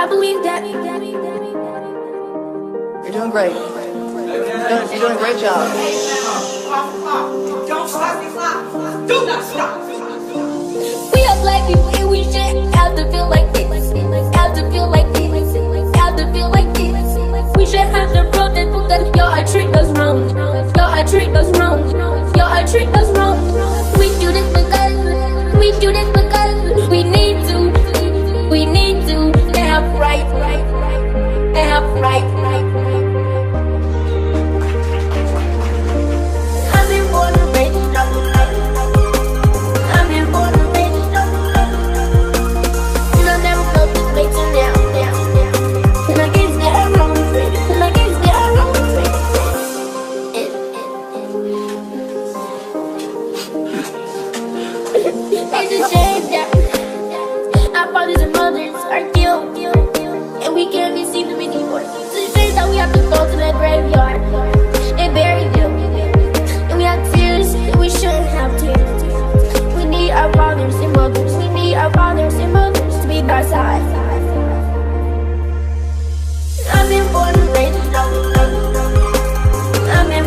I believe that. You're doing great. You're doing a great job. Don't stop. Do not stop. We are black people and we shouldn't have to feel like this. Have to feel like this. Have to feel like this. We should have to protest because y'all are treating us wrong. Y'all are treating us wrong. Y'all are treating us wrong. We do this because we need to. We need to have right. Have right. I've been born and raised in struggle. I've been born and raised in struggle. And I never felt this way till now. And I guess that I'm wrong with it. And I guess that I'm wrong with it. It's a shame that our fathers and mothers are killed, and we can't even see them anymore. It's a shame that we have to go to that graveyard and bury them, and we have tears, and we shouldn't have tears. We need our fathers and mothers. We need our fathers and mothers to be by our side. I've been born and raised in struggle. I've been